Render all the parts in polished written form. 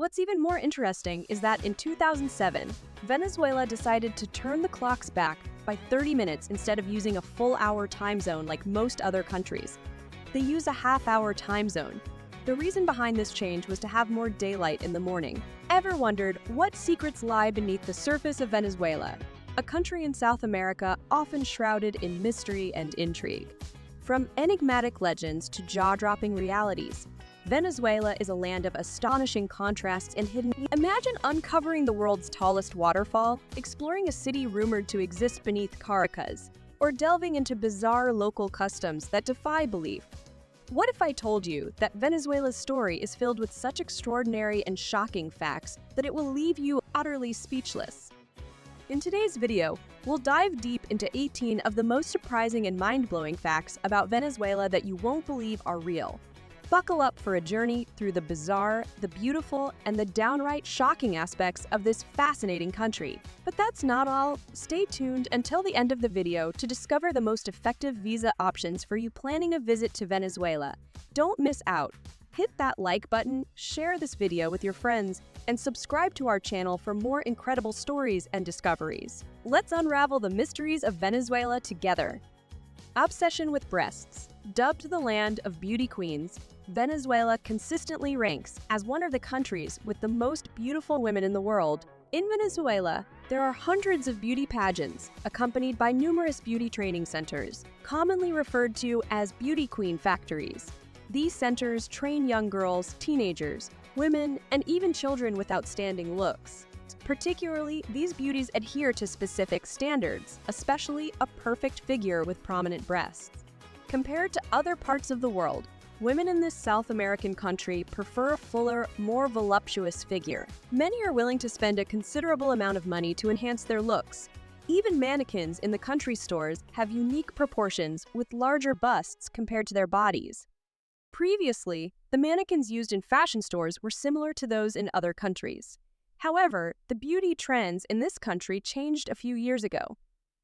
What's even more interesting is that in 2007, Venezuela decided to turn the clocks back by 30 minutes instead of using a full-hour time zone like most other countries. They use a half-hour time zone. The reason behind this change was to have more daylight in the morning. Ever wondered what secrets lie beneath the surface of Venezuela, a country in South America often shrouded in mystery and intrigue? From enigmatic legends to jaw-dropping realities, Venezuela is a land of astonishing contrasts and hidden. Imagine uncovering the world's tallest waterfall, exploring a city rumored to exist beneath Caracas, or delving into bizarre local customs that defy belief. What if I told you that Venezuela's story is filled with such extraordinary and shocking facts that it will leave you utterly speechless? In today's video, we'll dive deep into 18 of the most surprising and mind-blowing facts about Venezuela that you won't believe are real. Buckle up for a journey through the bizarre, the beautiful, and the downright shocking aspects of this fascinating country. But that's not all. Stay tuned until the end of the video to discover the most effective visa options for you planning a visit to Venezuela. Don't miss out. Hit that like button, share this video with your friends, and subscribe to our channel for more incredible stories and discoveries. Let's unravel the mysteries of Venezuela together. Obsession with breasts. Dubbed the land of beauty queens, Venezuela consistently ranks as one of the countries with the most beautiful women in the world. In Venezuela, there are hundreds of beauty pageants, accompanied by numerous beauty training centers, commonly referred to as beauty queen factories. These centers train young girls, teenagers, women, and even children with outstanding looks. Particularly, these beauties adhere to specific standards, especially a perfect figure with prominent breasts. Compared to other parts of the world, women in this South American country prefer a fuller, more voluptuous figure. Many are willing to spend a considerable amount of money to enhance their looks. Even mannequins in the country stores have unique proportions with larger busts compared to their bodies. Previously, the mannequins used in fashion stores were similar to those in other countries. However, the beauty trends in this country changed a few years ago.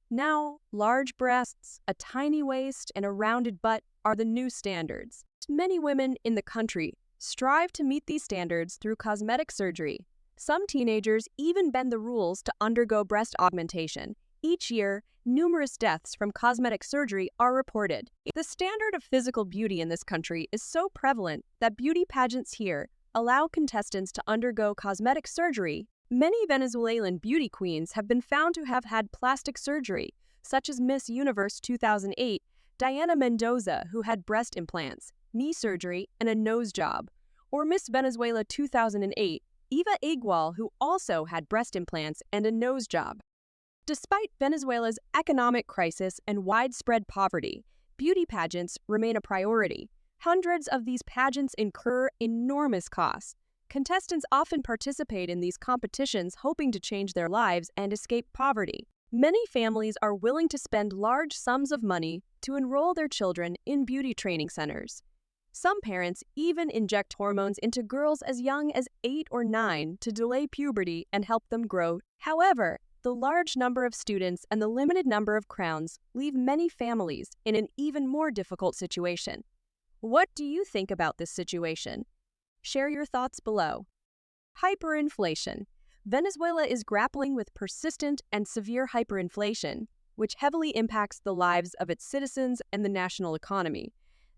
Now, large breasts, a tiny waist, and a rounded butt are the new standards. Many women in the country strive to meet these standards through cosmetic surgery. Some teenagers even bend the rules to undergo breast augmentation. Each year, numerous deaths from cosmetic surgery are reported. The standard of physical beauty in this country is so prevalent that beauty pageants here allow contestants to undergo cosmetic surgery. Many Venezuelan beauty queens have been found to have had plastic surgery, such as Miss Universe 2008, Diana Mendoza, who had breast implants, knee surgery, and a nose job, or Miss Venezuela 2008, Eva Igual, who also had breast implants and a nose job. Despite Venezuela's economic crisis and widespread poverty, beauty pageants remain a priority. Hundreds of these pageants incur enormous costs. Contestants often participate in these competitions hoping to change their lives and escape poverty. Many families are willing to spend large sums of money to enroll their children in beauty training centers. Some parents even inject hormones into girls as young as 8 or 9 to delay puberty and help them grow. However, the large number of students and the limited number of crowns leave many families in an even more difficult situation. What do you think about this situation? Share your thoughts below. Hyperinflation. Venezuela is grappling with persistent and severe hyperinflation, which heavily impacts the lives of its citizens and the national economy.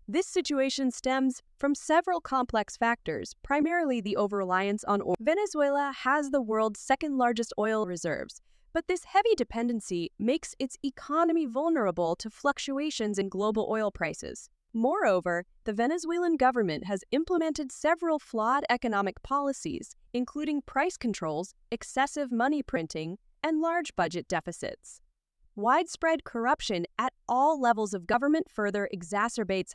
This situation stems from several complex factors, primarily the over-reliance on oil. Venezuela has the world's second-largest oil reserves, but this heavy dependency makes its economy vulnerable to fluctuations in global oil prices. Moreover, the Venezuelan government has implemented several flawed economic policies, including price controls, excessive money printing, and large budget deficits. Widespread corruption at all levels of government further exacerbates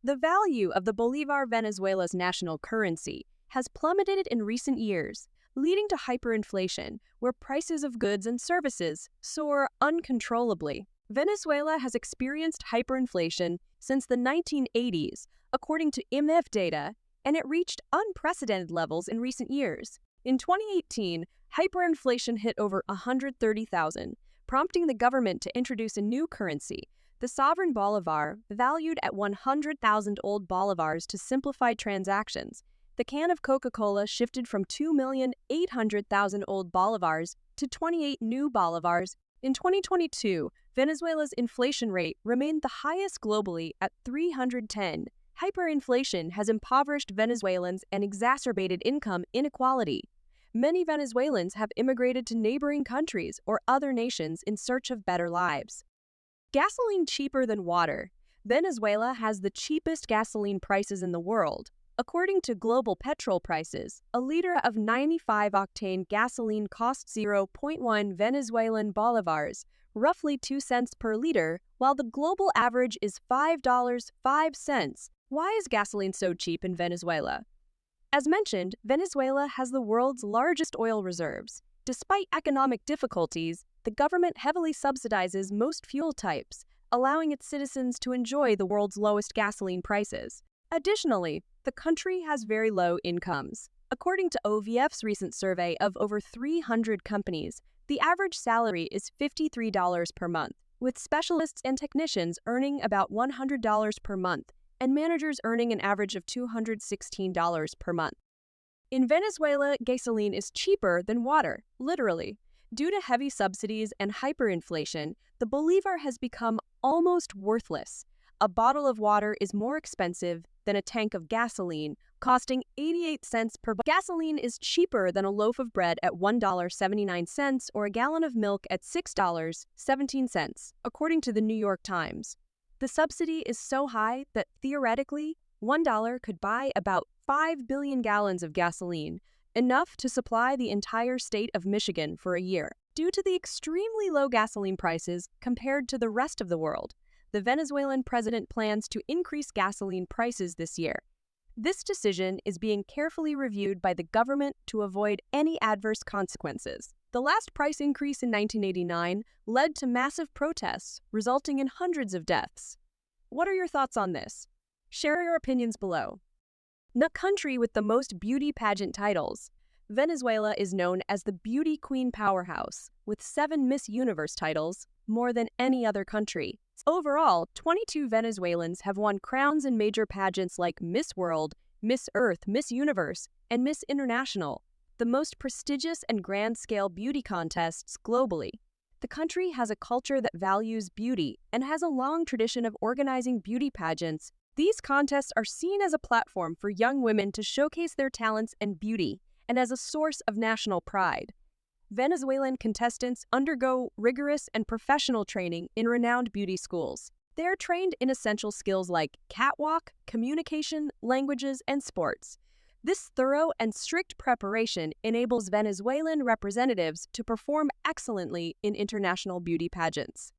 the value of the Bolivar, Venezuela's national currency, has plummeted in recent years, leading to hyperinflation, where prices of goods and services soar uncontrollably. Venezuela has experienced hyperinflation since the 1980s, according to IMF data, and it reached unprecedented levels in recent years. In 2018, hyperinflation hit over 130,000, prompting the government to introduce a new currency, the sovereign bolivar, valued at 100,000 old bolivars to simplify transactions. The can of Coca-Cola shifted from 2,800,000 old bolivars to 28 new bolivars. In 2022, Venezuela's inflation rate remained the highest globally at 310. Hyperinflation has impoverished Venezuelans and exacerbated income inequality. Many Venezuelans have immigrated to neighboring countries or other nations in search of better lives. Gasoline cheaper than water. Venezuela has the cheapest gasoline prices in the world. According to global petrol prices, a liter of 95-octane gasoline costs 0.1 Venezuelan bolivars, roughly 2 cents per liter, while the global average is $5.05. Why is gasoline so cheap in Venezuela? As mentioned, Venezuela has the world's largest oil reserves. Despite economic difficulties, the government heavily subsidizes most fuel types, allowing its citizens to enjoy the world's lowest gasoline prices. Additionally, the country has very low incomes. According to OVF's recent survey of over 300 companies, the average salary is $53 per month, with specialists and technicians earning about $100 per month, and managers earning an average of $216 per month. In Venezuela, gasoline is cheaper than water, literally. Due to heavy subsidies and hyperinflation, the bolivar has become almost worthless. A bottle of water is more expensive than a tank of gasoline, costing 88 cents per bottle. Gasoline is cheaper than a loaf of bread at $1.79 or a gallon of milk at $6.17, according to the New York Times. The subsidy is so high that, theoretically, $1 could buy about 5 billion gallons of gasoline, enough to supply the entire state of Michigan for a year. Due to the extremely low gasoline prices compared to the rest of the world, the Venezuelan president plans to increase gasoline prices this year. This decision is being carefully reviewed by the government to avoid any adverse consequences. The last price increase in 1989 led to massive protests, resulting in hundreds of deaths. What are your thoughts on this? Share your opinions below. The country with the most beauty pageant titles. Venezuela is known as the beauty queen powerhouse, with 7 Miss Universe titles, more than any other country. Overall, 22 Venezuelans have won crowns in major pageants like Miss World, Miss Earth, Miss Universe, and Miss International, the most prestigious and grand-scale beauty contests globally. The country has a culture that values beauty and has a long tradition of organizing beauty pageants. These contests are seen as a platform for young women to showcase their talents and beauty, and as a source of national pride. Venezuelan contestants undergo rigorous and professional training in renowned beauty schools. They are trained in essential skills like catwalk, communication, languages, and sports. This thorough and strict preparation enables Venezuelan representatives to perform excellently in international beauty pageants.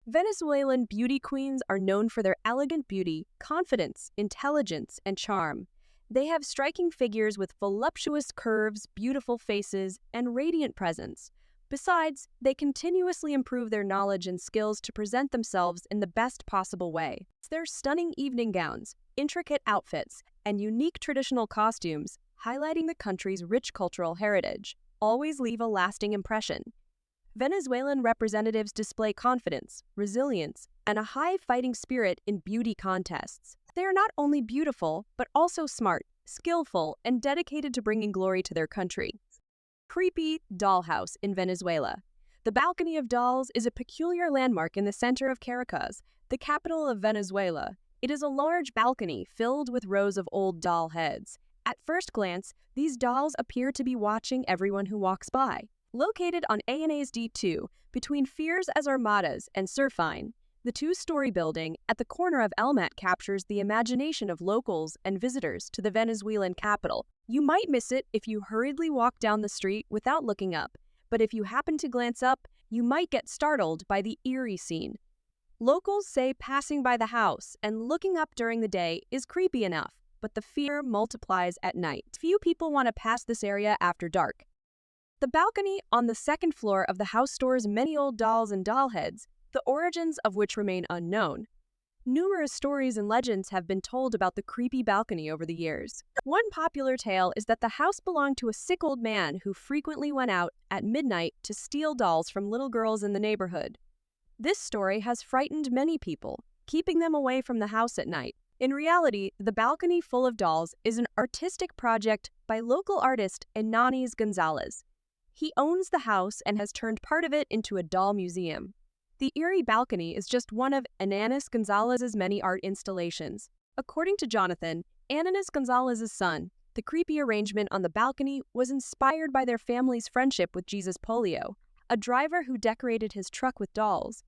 Venezuelan beauty queens are known for their elegant beauty, confidence, intelligence, and charm. They have striking figures with voluptuous curves, beautiful faces, and radiant presence. Besides, they continuously improve their knowledge and skills to present themselves in the best possible way. Their stunning evening gowns, intricate outfits, and unique traditional costumes, highlighting the country's rich cultural heritage, always leave a lasting impression. Venezuelan representatives display confidence, resilience, and a high fighting spirit in beauty contests. They are not only beautiful, but also smart, skillful, and dedicated to bringing glory to their country. Creepy dollhouse in Venezuela. The Balcony of Dolls is a peculiar landmark in the center of Caracas, the capital of Venezuela. It is a large balcony filled with rows of old doll heads. At first glance, these dolls appear to be watching everyone who walks by. Located on ANA's D2, between Fiers as Armadas and Surfine, the 2-story building at the corner of Elmat captures the imagination of locals and visitors to the Venezuelan capital. You might miss it if you hurriedly walk down the street without looking up, but if you happen to glance up, you might get startled by the eerie scene. Locals say passing by the house and looking up during the day is creepy enough, but the fear multiplies at night. Few people want to pass this area after dark. The balcony on the second floor of the house stores many old dolls and doll heads, the origins of which remain unknown. Numerous stories and legends have been told about the creepy balcony over the years. One popular tale is that the house belonged to a sick old man who frequently went out at midnight to steal dolls from little girls in the neighborhood. This story has frightened many people, keeping them away from the house at night. In reality, the balcony full of dolls is an artistic project by local artist Hernán Gonzalez. He owns the house and has turned part of it into a doll museum. The eerie balcony is just one of Hernán Gonzalez's many art installations. According to Jonathan, Hernán Gonzalez's son, the creepy arrangement on the balcony was inspired by their family's friendship with Jesus Polio, a driver who decorated his truck with dolls.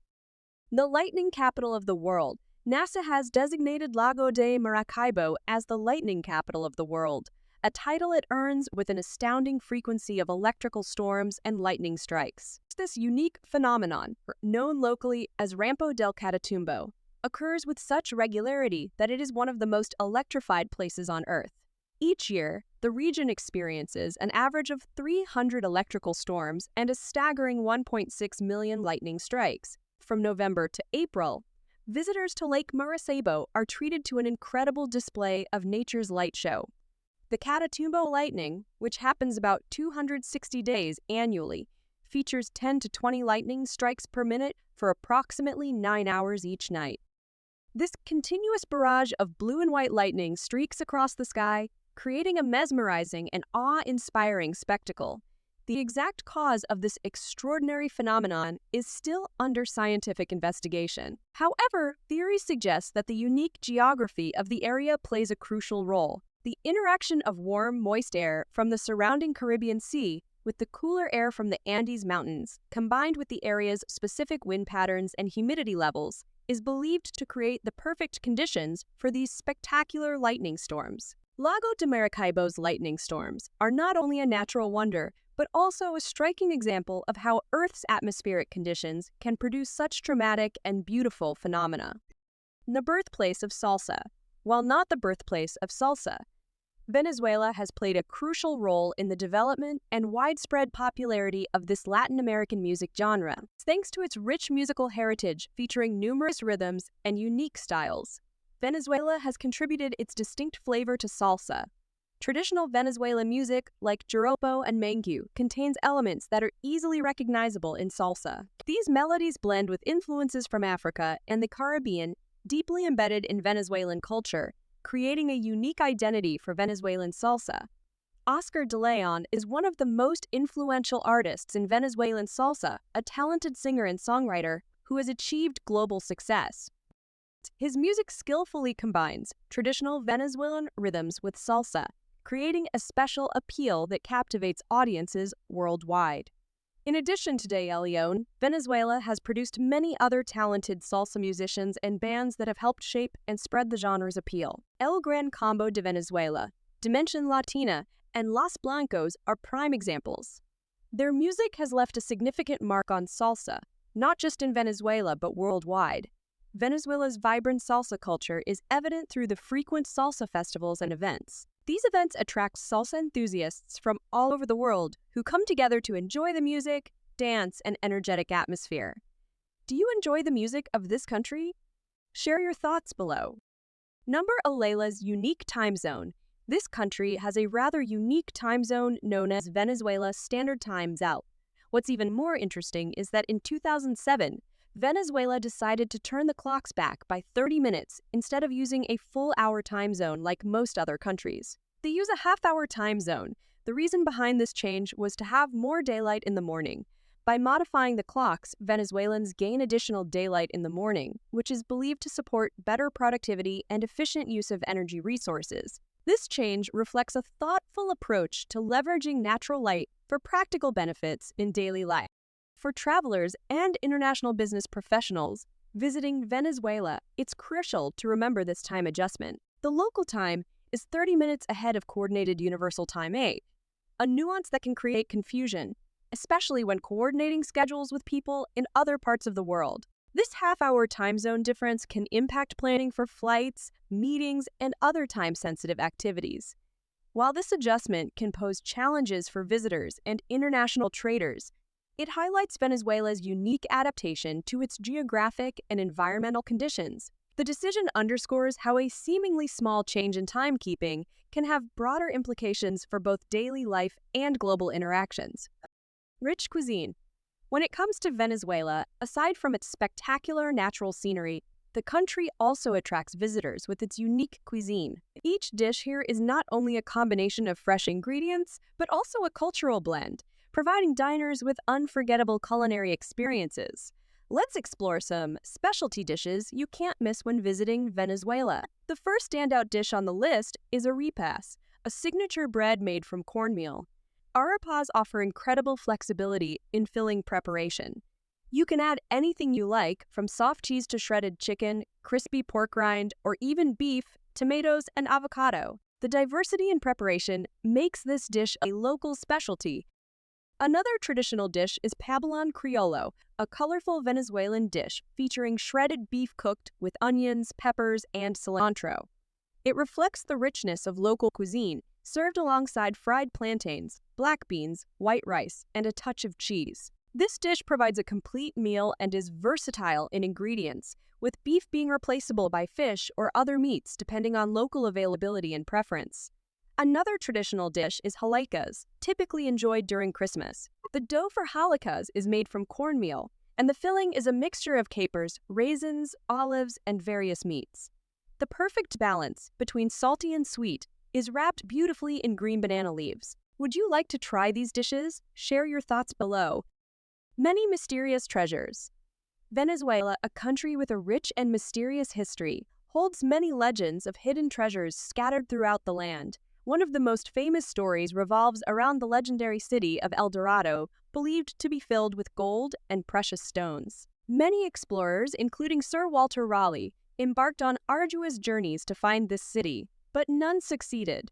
The lightning capital of the world, NASA has designated Lago de Maracaibo as the lightning capital of the world, a title it earns with an astounding frequency of electrical storms and lightning strikes. This unique phenomenon, known locally as Rampo del Catatumbo, occurs with such regularity that it is one of the most electrified places on Earth. Each year, the region experiences an average of 300 electrical storms and a staggering 1.6 million lightning strikes. From November to April, visitors to Lake Maracaibo are treated to an incredible display of nature's light show. The Catatumbo lightning, which happens about 260 days annually, features 10 to 20 lightning strikes per minute for approximately 9 hours each night. This continuous barrage of blue and white lightning streaks across the sky, creating a mesmerizing and awe-inspiring spectacle. The exact cause of this extraordinary phenomenon is still under scientific investigation. However, theories suggest that the unique geography of the area plays a crucial role. The interaction of warm, moist air from the surrounding Caribbean Sea with the cooler air from the Andes Mountains, combined with the area's specific wind patterns and humidity levels, is believed to create the perfect conditions for these spectacular lightning storms. Lago de Maracaibo's lightning storms are not only a natural wonder, but also a striking example of how Earth's atmospheric conditions can produce such dramatic and beautiful phenomena. The birthplace of salsa. While not the birthplace of salsa, Venezuela has played a crucial role in the development and widespread popularity of this Latin American music genre, thanks to its rich musical heritage featuring numerous rhythms and unique styles. Venezuela has contributed its distinct flavor to salsa. Traditional Venezuelan music, like joropo and mangue, contains elements that are easily recognizable in salsa. These melodies blend with influences from Africa and the Caribbean, deeply embedded in Venezuelan culture, creating a unique identity for Venezuelan salsa. Oscar de Leon is one of the most influential artists in Venezuelan salsa, a talented singer and songwriter who has achieved global success. His music skillfully combines traditional Venezuelan rhythms with salsa, creating a special appeal that captivates audiences worldwide. In addition to De Leon, Venezuela has produced many other talented salsa musicians and bands that have helped shape and spread the genre's appeal. El Gran Combo de Venezuela, Dimension Latina, and Los Blancos are prime examples. Their music has left a significant mark on salsa, not just in Venezuela but worldwide. Venezuela's vibrant salsa culture is evident through the frequent salsa festivals and events. These events attract salsa enthusiasts from all over the world who come together to enjoy the music, dance, and energetic atmosphere. Do you enjoy the music of this country? Share your thoughts below. Number Alela's unique time zone. This country has a rather unique time zone known as Venezuela Standard Time ZAL. What's even more interesting is that in 2007, Venezuela decided to turn the clocks back by 30 minutes instead of using a full-hour time zone like most other countries. They use a half-hour time zone. The reason behind this change was to have more daylight in the morning. By modifying the clocks, Venezuelans gain additional daylight in the morning, which is believed to support better productivity and efficient use of energy resources. This change reflects a thoughtful approach to leveraging natural light for practical benefits in daily life. For travelers and international business professionals visiting Venezuela, it's crucial to remember this time adjustment. The local time is 30 minutes ahead of Coordinated Universal Time 8, a nuance that can create confusion, especially when coordinating schedules with people in other parts of the world. This half-hour time zone difference can impact planning for flights, meetings, and other time-sensitive activities. While this adjustment can pose challenges for visitors and international traders, it highlights Venezuela's unique adaptation to its geographic and environmental conditions. The decision underscores how a seemingly small change in timekeeping can have broader implications for both daily life and global interactions. Rich cuisine. When it comes to Venezuela, aside from its spectacular natural scenery, The country also attracts visitors with its unique cuisine. Each dish here is not only a combination of fresh ingredients, but also a cultural blend, providing diners with unforgettable culinary experiences. Let's explore some specialty dishes you can't miss when visiting Venezuela. The first standout dish on the list is arepas, a signature bread made from cornmeal. Arepas offer incredible flexibility in filling preparation. You can add anything you like, from soft cheese to shredded chicken, crispy pork rind, or even beef, tomatoes, and avocado. The diversity in preparation makes this dish a local specialty. Another traditional dish is pabellón criollo, a colorful Venezuelan dish featuring shredded beef cooked with onions, peppers, and cilantro. It reflects the richness of local cuisine, served alongside fried plantains, black beans, white rice, and a touch of cheese. This dish provides a complete meal and is versatile in ingredients, with beef being replaceable by fish or other meats depending on local availability and preference. Another traditional dish is halakas, typically enjoyed during Christmas. The dough for halakas is made from cornmeal, and the filling is a mixture of capers, raisins, olives, and various meats. The perfect balance between salty and sweet is wrapped beautifully in green banana leaves. Would you like to try these dishes? Share your thoughts below. Many mysterious treasures. Venezuela, a country with a rich and mysterious history, holds many legends of hidden treasures scattered throughout the land. One of the most famous stories revolves around the legendary city of El Dorado, believed to be filled with gold and precious stones. Many explorers, including Sir Walter Raleigh, embarked on arduous journeys to find this city, but none succeeded.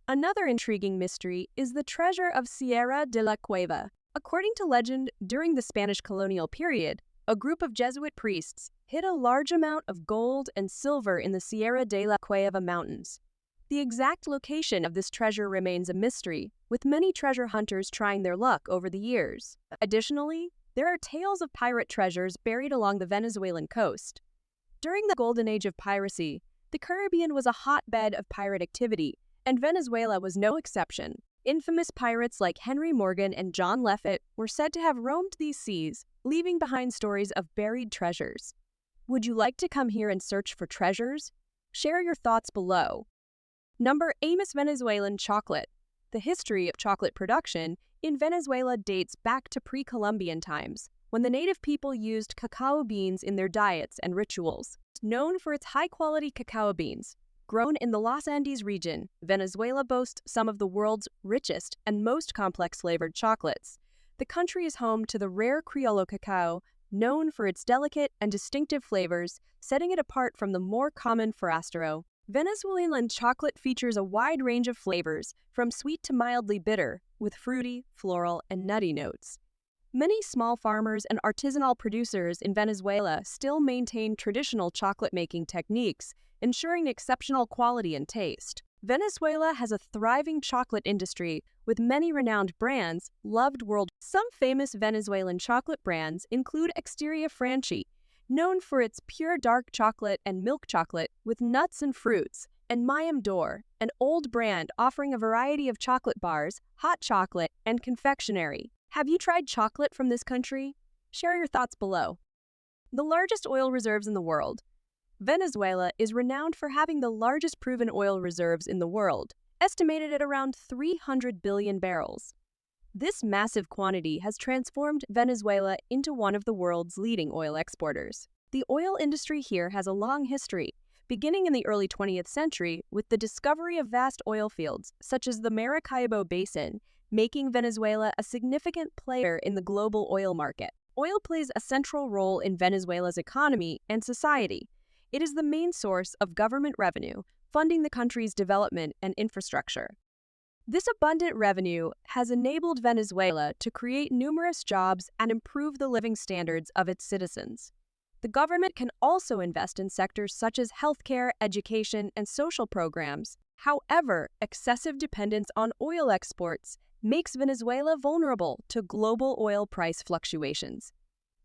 Another intriguing mystery is the treasure of Sierra de la Cueva. According to legend, during the Spanish colonial period, a group of Jesuit priests hid a large amount of gold and silver in the Sierra de la Cueva mountains. The exact location of this treasure remains a mystery, with many treasure hunters trying their luck over the years. Additionally, there are tales of pirate treasures buried along the Venezuelan coast. During the golden age of piracy, the Caribbean was a hotbed of pirate activity, and Venezuela was no exception. Infamous pirates like Henry Morgan and John Lefett were said to have roamed these seas, leaving behind stories of buried treasures. Would you like to come here and search for treasures? Share your thoughts below. Number 8. Venezuelan chocolate. The history of chocolate production in Venezuela dates back to pre-Columbian times, when the native people used cacao beans in their diets and rituals. Known for its high-quality cacao beans, grown in the Los Andes region, Venezuela boasts some of the world's richest and most complex flavored chocolates. The country is home to the rare Criollo cacao, known for its delicate and distinctive flavors, setting it apart from the more common Forastero. Venezuelan chocolate features a wide range of flavors, from sweet to mildly bitter, with fruity, floral, and nutty notes. Many small farmers and artisanal producers in Venezuela still maintain traditional chocolate-making techniques, ensuring exceptional quality and taste. Venezuela has a thriving chocolate industry, with many renowned brands loved worldwide. Some famous Venezuelan chocolate brands include Exteria Franchi, known for its pure dark chocolate and milk chocolate with nuts and fruits, and Mayam d'Or, an old brand offering a variety of chocolate bars, hot chocolate, and confectionery. Have you tried chocolate from this country? Share your thoughts below. The largest oil reserves in the world. Venezuela is renowned for having the largest proven oil reserves in the world, estimated at around 300 billion barrels. This massive quantity has transformed Venezuela into one of the world's leading oil exporters. The oil industry here has a long history, beginning in the early 20th century with the discovery of vast oil fields, such as the Maracaibo Basin, making Venezuela a significant player in the global oil market. Oil plays a central role in Venezuela's economy and society. It is the main source of government revenue, funding the country's development and infrastructure. This abundant revenue has enabled Venezuela to create numerous jobs and improve the living standards of its citizens. The government can also invest in sectors such as healthcare, education, and social programs. However, excessive dependence on oil exports makes Venezuela vulnerable to global oil price fluctuations.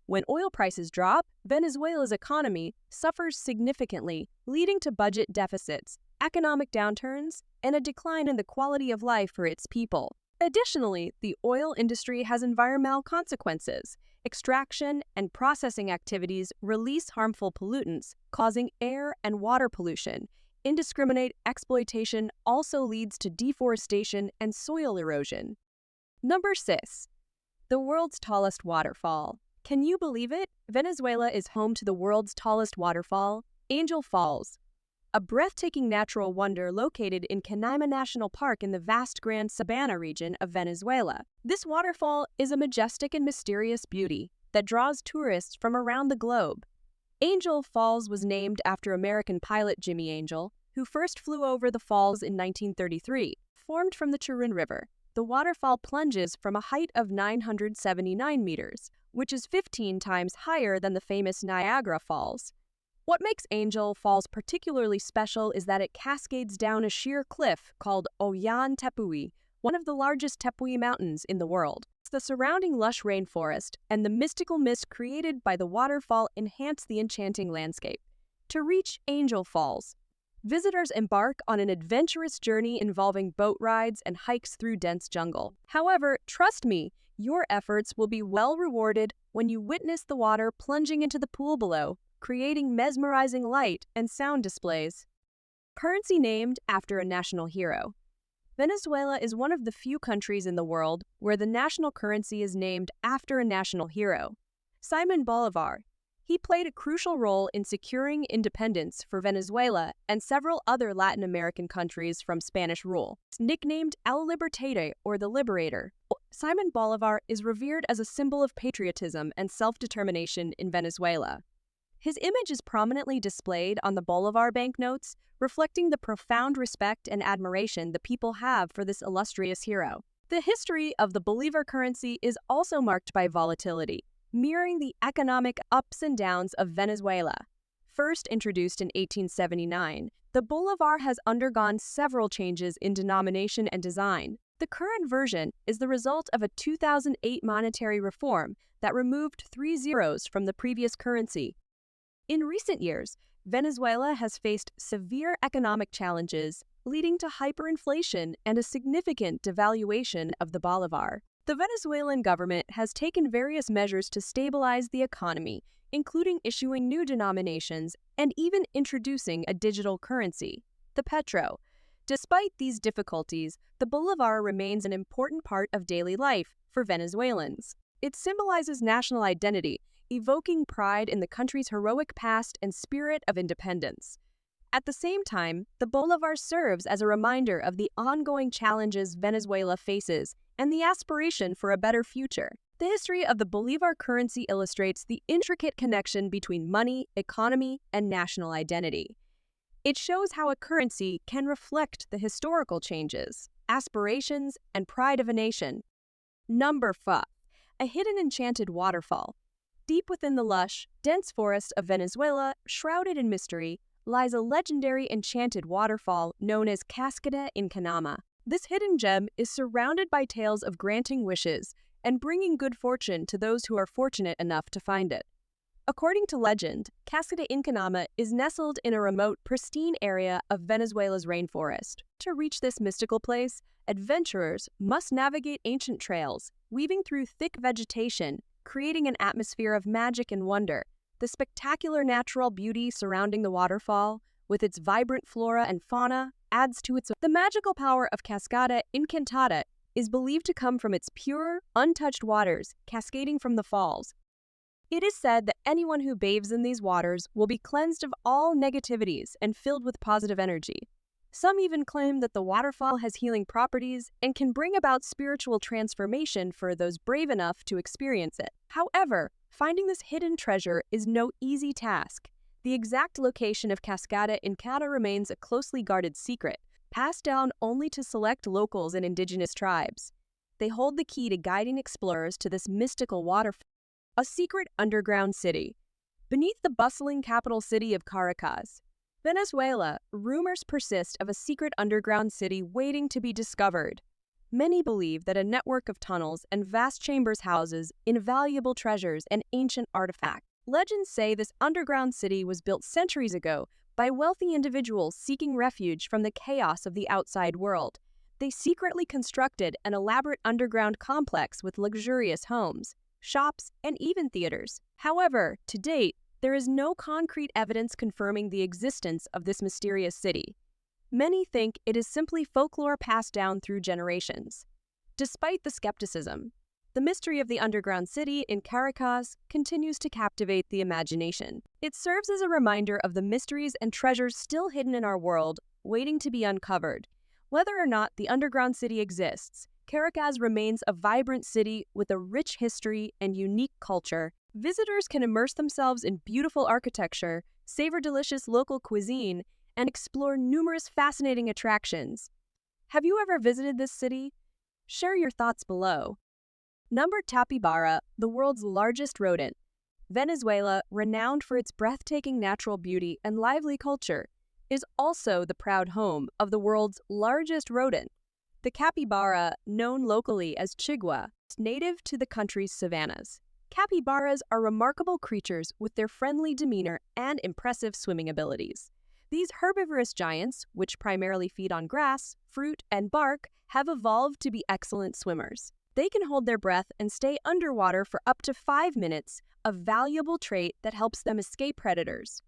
When oil prices drop, Venezuela's economy suffers significantly, leading to budget deficits, economic downturns, and a decline in the quality of life for its people. Additionally, the oil industry has environmental consequences. Extraction and processing activities release harmful pollutants, causing air and water pollution. Indiscriminate exploitation also leads to deforestation and soil erosion. Number 6. The world's tallest waterfall. Can you believe it? Venezuela is home to the world's tallest waterfall, Angel Falls, a breathtaking natural wonder located in Canaima National Park in the vast Grand Sabana region of Venezuela. This waterfall is a majestic and mysterious beauty that draws tourists from around the globe. Angel Falls was named after American pilot Jimmy Angel, who first flew over the falls in 1933. Formed from the Chirun River, the waterfall plunges from a height of 979 meters, which is 15 times higher than the famous Niagara Falls. What makes Angel Falls particularly special is that it cascades down a sheer cliff called Oyan Tepui, one of the largest Tepui mountains in the world. The surrounding lush rainforest and the mystical mist created by the waterfall enhance the enchanting landscape. To reach Angel Falls, visitors embark on an adventurous journey involving boat rides and hikes through dense jungle. However, trust me, your efforts will be well rewarded when you witness the water plunging into the pool below, creating mesmerizing light and sound displays. Currency named after a national hero. Venezuela is one of the few countries in the world where the national currency is named after a national hero, Simon Bolivar. He played a crucial role in securing independence for Venezuela and several other Latin American countries from Spanish rule. Nicknamed El Libertador, or the Liberator, Simon Bolivar is revered as a symbol of patriotism and self-determination in Venezuela. His image is prominently displayed on the Bolivar banknotes, reflecting the profound respect and admiration the people have for this illustrious hero. The history of the Bolivar currency is also marked by volatility, mirroring the economic ups and downs of Venezuela. First introduced in 1879, the Bolivar has undergone several changes in denomination and design. The current version is the result of a 2008 monetary reform that removed 3 zeros from the previous currency. In recent years, Venezuela has faced severe economic challenges, leading to hyperinflation and a significant devaluation of the bolivar. The Venezuelan government has taken various measures to stabilize the economy, including issuing new denominations and even introducing a digital currency, the petro. Despite these difficulties, the bolivar remains an important part of daily life for Venezuelans. It symbolizes national identity, evoking pride in the country's heroic past and spirit of independence. At the same time, the bolivar serves as a reminder of the ongoing challenges Venezuela faces and the aspiration for a better future. The history of the bolivar currency illustrates the intricate connection between money, economy, and national identity. It shows how a currency can reflect the historical changes, aspirations, and pride of a nation. Number 5. A hidden enchanted waterfall. Deep within the lush, dense forest of Venezuela, shrouded in mystery, lies a legendary enchanted waterfall known as Cascada in Canaima. This hidden gem is surrounded by tales of granting wishes and bringing good fortune to those who are fortunate enough to find it. According to legend, Cascada in Canaima is nestled in a remote, pristine area of Venezuela's rainforest. To reach this mystical place, adventurers must navigate ancient trails, weaving through thick vegetation, creating an atmosphere of magic and wonder. The spectacular natural beauty surrounding the waterfall, with its vibrant flora and fauna, adds to its. The magical power of Cascada Encantada is believed to come from its pure, untouched waters cascading from the falls. It is said that anyone who bathes in these waters will be cleansed of all negativities and filled with positive energy. Some even claim that the waterfall has healing properties and can bring about spiritual transformation for those brave enough to experience it. However, finding this hidden treasure is no easy task. The exact location of Cascada Encantada remains a closely guarded secret, passed down only to select locals and indigenous tribes. They hold the key to guiding explorers to this mystical waterfall. A secret underground city. Beneath the bustling capital city of Caracas, Venezuela, rumors persist of a secret underground city waiting to be discovered. Many believe that a network of tunnels and vast chambers houses invaluable treasures and ancient artifacts. Legends say this underground city was built centuries ago by wealthy individuals seeking refuge from the chaos of the outside world. They secretly constructed an elaborate underground complex with luxurious homes, shops, and even theaters. However, to date, there is no concrete evidence confirming the existence of this mysterious city. Many think it is simply folklore passed down through generations. Despite the skepticism, the mystery of the underground city in Caracas continues to captivate the imagination. It serves as a reminder of the mysteries and treasures still hidden in our world, waiting to be uncovered. Whether or not the underground city exists, Caracas remains a vibrant city with a rich history and unique culture. Visitors can immerse themselves in beautiful architecture, savor delicious local cuisine, and explore numerous fascinating attractions. Have you ever visited this city? Share your thoughts below. Number capybara, the world's largest rodent. Venezuela, renowned for its breathtaking natural beauty and lively culture, is also the proud home of the world's largest rodent. The capybara, known locally as chigua, is native to the country's savannas. Capybaras are remarkable creatures with their friendly demeanor and impressive swimming abilities. These herbivorous giants, which primarily feed on grass, fruit, and bark, have evolved to be excellent swimmers. They can hold their breath and stay underwater for up to 5 minutes, a valuable trait that helps them escape predators.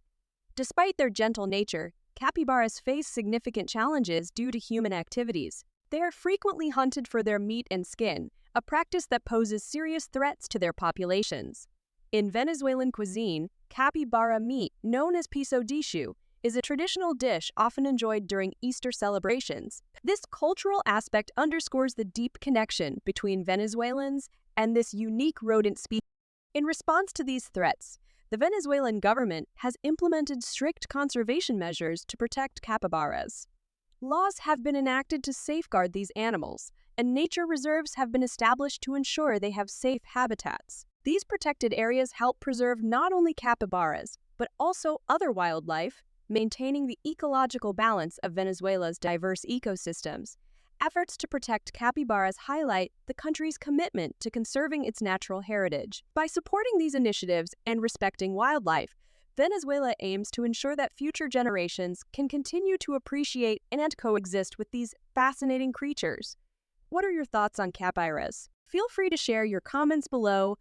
Despite their gentle nature, capybaras face significant challenges due to human activities. They are frequently hunted for their meat and skin, a practice that poses serious threats to their populations. In Venezuelan cuisine, capybara meat, known as piso dishu, is a traditional dish often enjoyed during Easter celebrations. This cultural aspect underscores the deep connection between Venezuelans and this unique rodent species. In response to these threats, the Venezuelan government has implemented strict conservation measures to protect capybaras. Laws have been enacted to safeguard these animals, and nature reserves have been established to ensure they have safe habitats. These protected areas help preserve not only capybaras, but also other wildlife, maintaining the ecological balance of Venezuela's diverse ecosystems. Efforts to protect capybaras highlight the country's commitment to conserving its natural heritage. By supporting these initiatives and respecting wildlife, Venezuela aims to ensure that future generations can continue to appreciate and coexist with these fascinating creatures. What are your thoughts on capybaras? Feel free to share your comments below.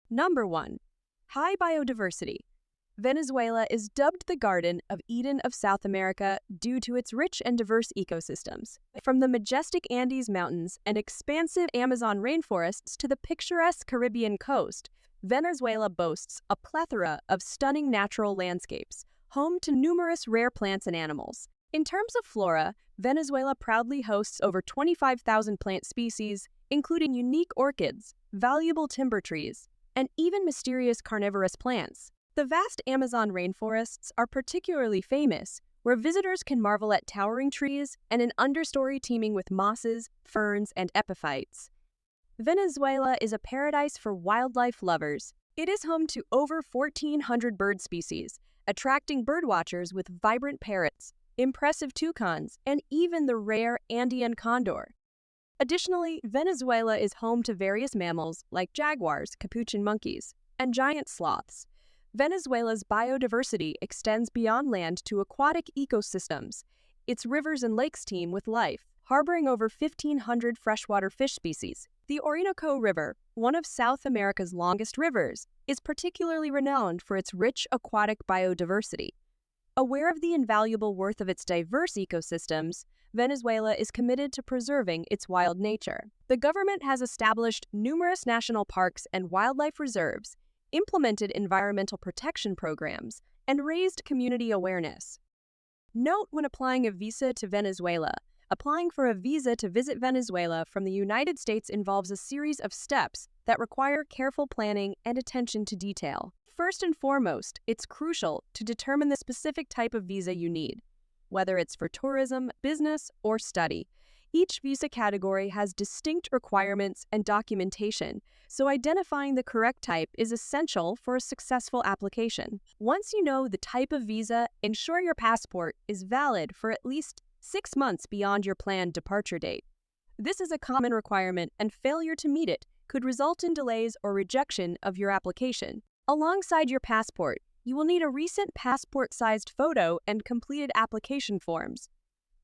Number 1. High biodiversity. Venezuela is dubbed the Garden of Eden of South America due to its rich and diverse ecosystems. From the majestic Andes Mountains and expansive Amazon rainforests to the picturesque Caribbean coast, Venezuela boasts a plethora of stunning natural landscapes, home to numerous rare plants and animals. In terms of flora, Venezuela proudly hosts over 25,000 plant species, including unique orchids, valuable timber trees, and even mysterious carnivorous plants. The vast Amazon rainforests are particularly famous, where visitors can marvel at towering trees and an understory teeming with mosses, ferns, and epiphytes. Venezuela is a paradise for wildlife lovers. It is home to over 1,400 bird species, attracting birdwatchers with vibrant parrots, impressive toucans, and even the rare Andean condor. Additionally, Venezuela is home to various mammals like jaguars, capuchin monkeys, and giant sloths. Venezuela's biodiversity extends beyond land to aquatic ecosystems. Its rivers and lakes teem with life, harboring over 1,500 freshwater fish species. The Orinoco River, one of South America's longest rivers, is particularly renowned for its rich aquatic biodiversity. Aware of the invaluable worth of its diverse ecosystems, Venezuela is committed to preserving its wild nature. The government has established numerous national parks and wildlife reserves, implemented environmental protection programs, and raised community awareness. Note when applying a visa to Venezuela, applying for a visa to visit Venezuela from the United States involves a series of steps that require careful planning and attention to detail. First and foremost, it's crucial to determine the specific type of visa you need, whether it's for tourism, business, or study. Each visa category has distinct requirements and documentation, so identifying the correct type is essential for a successful application. Once you know the type of visa, ensure your passport is valid for at least 6 months beyond your planned departure date. This is a common requirement, and failure to meet it could result in delays or rejection of your application. Alongside your passport, you will need a recent passport-sized photo and completed application forms.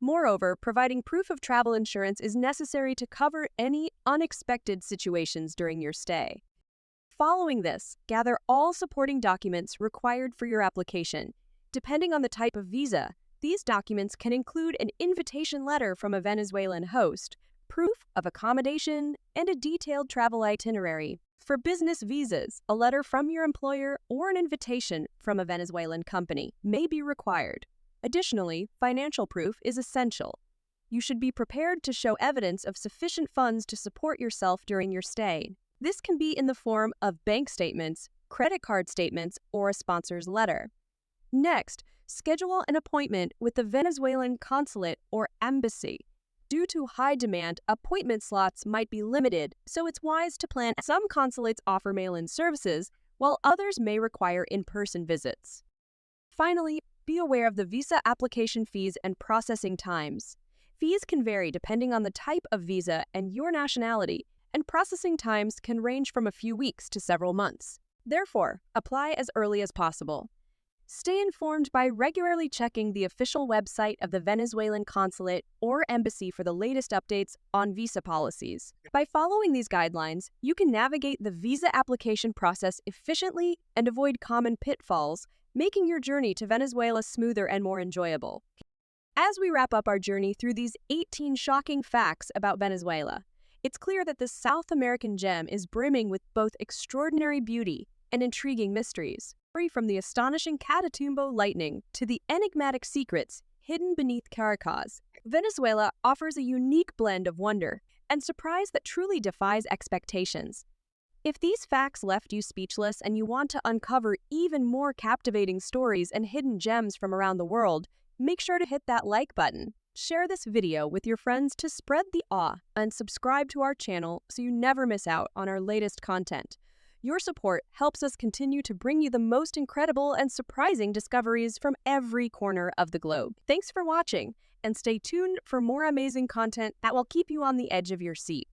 Moreover, providing proof of travel insurance is necessary to cover any unexpected situations during your stay. Following this, gather all supporting documents required for your application. Depending on the type of visa, these documents can include an invitation letter from a Venezuelan host, proof of accommodation, and a detailed travel itinerary. For business visas, a letter from your employer or an invitation from a Venezuelan company may be required. Additionally, financial proof is essential. You should be prepared to show evidence of sufficient funds to support yourself during your stay. This can be in the form of bank statements, credit card statements, or a sponsor's letter. Next, schedule an appointment with the Venezuelan consulate or embassy. Due to high demand, appointment slots might be limited, so it's wise to plan. Some consulates offer mail-in services, while others may require in-person visits. Finally, be aware of the visa application fees and processing times. Fees can vary depending on the type of visa and your nationality, and processing times can range from a few weeks to several months. Therefore, apply as early as possible. Stay informed by regularly checking the official website of the Venezuelan consulate or embassy for the latest updates on visa policies. By following these guidelines, you can navigate the visa application process efficiently and avoid common pitfalls, making your journey to Venezuela smoother and more enjoyable. As we wrap up our journey through these 18 shocking facts about Venezuela, it's clear that this South American gem is brimming with both extraordinary beauty and intriguing mysteries. From the astonishing Catatumbo lightning to the enigmatic secrets hidden beneath Caracas, Venezuela offers a unique blend of wonder and surprise that truly defies expectations. If these facts left you speechless and you want to uncover even more captivating stories and hidden gems from around the world, make sure to hit that like button. Share this video with your friends to spread the awe, and subscribe to our channel so you never miss out on our latest content. Your support helps us continue to bring you the most incredible and surprising discoveries from every corner of the globe. Thanks for watching, and stay tuned for more amazing content that will keep you on the edge of your seat.